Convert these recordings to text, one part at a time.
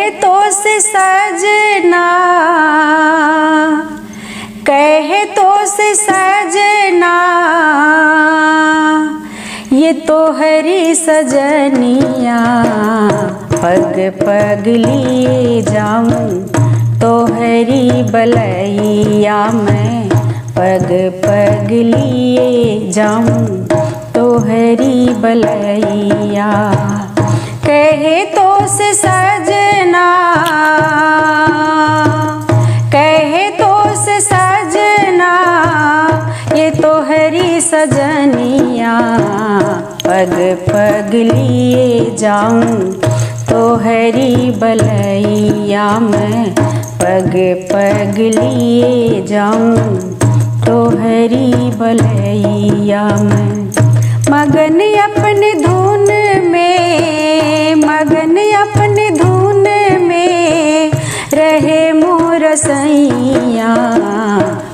कहे तो से सजना, कहे तो से सजना, ये तो हरी सजनिया, पग पग लिए जाऊं तो हरी बलैया मैं, पग पग लिए जाऊं तो हरी बलैया। कहे तो से सजना, कहे तो से सजना, ये तो हरी सजनिया, पग पग लिए जाऊं तो हरी बलैया मैं, पग पग लिए जाऊं तो हरी बलैया मैं। मगन अपने धुन में, मगन अपने धुन में रहे मोर सैया,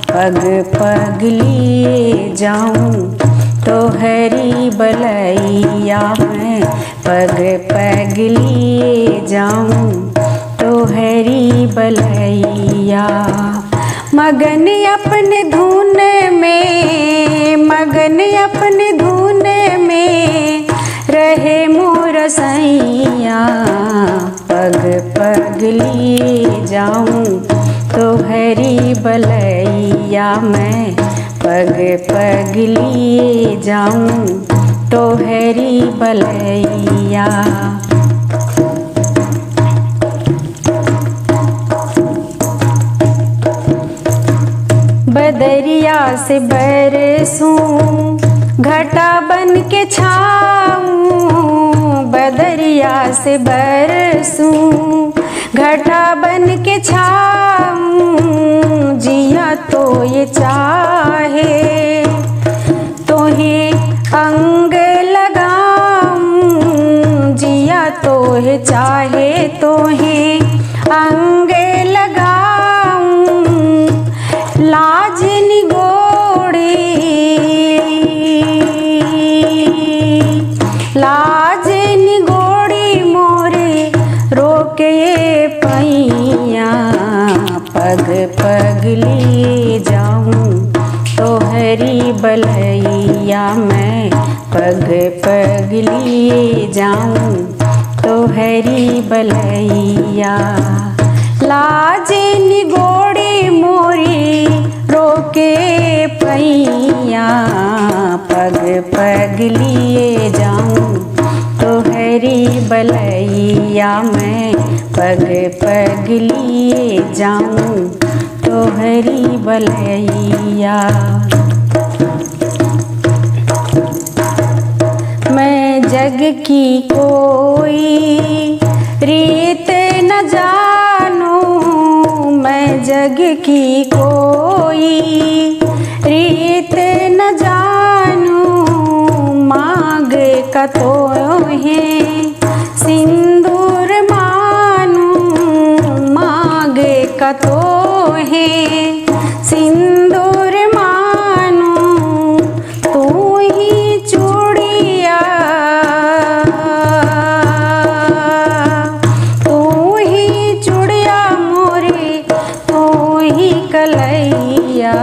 पग पग लिए जाऊं तो हरी बलैया मैं, पग पग लिए जाऊं तो हरी बलैया। मगन अपने धुन में, मगन अपने धुन में रहे मोर सैया, पग पग लिए जाऊं तो हरी बलैया मैं, पग पग लिए जाऊं तो हरी बलैया। बदरिया से बरसूं घटा बन के छाऊं, बदरिया से बरसूं घटा बन के छाऊं, जिया तो ये चाहे तो ही अंग लगाऊं, जिया तो ये चाहे तो ही अंग लगाऊं, लाज निगोड़ी, लाज निगोड़ी मोरे रोके पैया, पग पग लिए जाऊं तो हरी बलैया मैं, पग पग लिए जाऊं तो हरी बलैया। लाज निगोड़ी मोरी रोके पैया, पग पग लिए जाऊं तो हरी बलैया मैं, पग पग लिए जाऊं तो हरी बलैया। मैं जग की कोई रीत न जानूं, मैं जग की कोई रीत न जानूं, मांग का तो है सिंदूर मानूं, मांग का तो है सिंदूर मानूं, तू ही चूड़िया, तू ही चूड़िया मोरी, तू ही कलैया,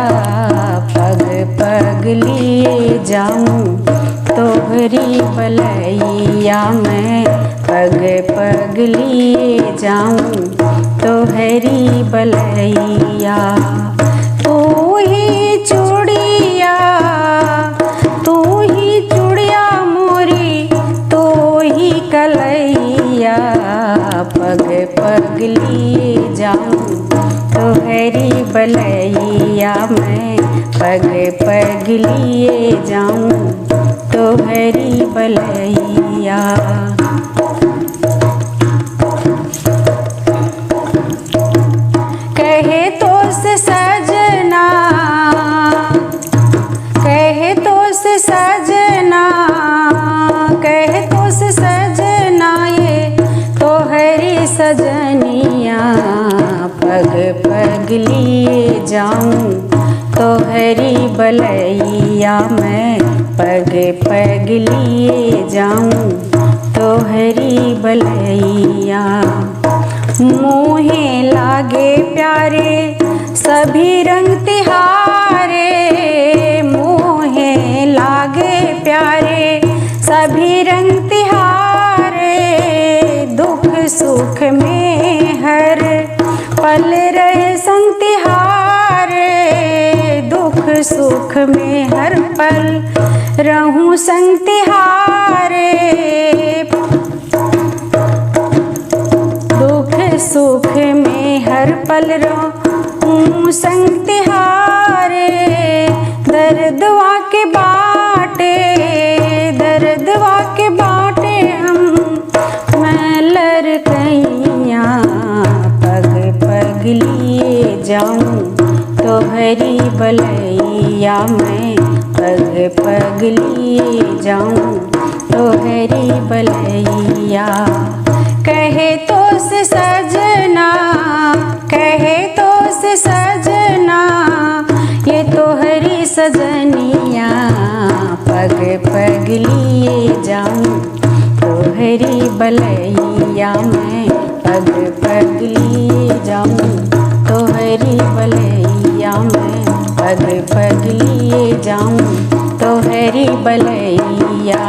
पग पग लिए जाऊं तो हरी बलैया मैं, पग पग लिए जाऊं तो हरी बलैया। तू ही चूड़िया, तू ही चूड़िया मोरी, तू ही कलैया, पग पग लिए जाऊं तो हरी बलैया मैं, पग पग लिए जाऊं तो हरी बलैया। कहे तो से सजना, कहे तो से सजना, कहे तो से सजना, ये तो हरी सजनिया, पग पग लिए जाऊं तो हरी बलैया मैं, पग पग लिए जाऊं तो हरी बलैया। मोहे लागे प्यारे सभी रंग तिहारे, मोहे लागे प्यारे सभी रंग तिहारे। दुख सुख में हर पल रहे संग तिहारे, दुख सुख में हर पल रहूं संग तिहारे। दुख सुख में हर पल रहूं संग तिहारे। दर्दवा के बाटे, दर्दवा के बाटे हम मैं लड़कैया, पग पग लिए जाऊं तोहरी बलैया, मैं पग पग लिए जाऊं तोहरी बलैया। कहे तो से सजना, कहे तो से सजना, ये तोहरी सजनिया, पग पग लिए जाऊं तोहरी बलैया, मैं पग पग लिए जाऊं तोहरी बलैया, मैं पग पग लिए जाऊं तोहरी बलैया।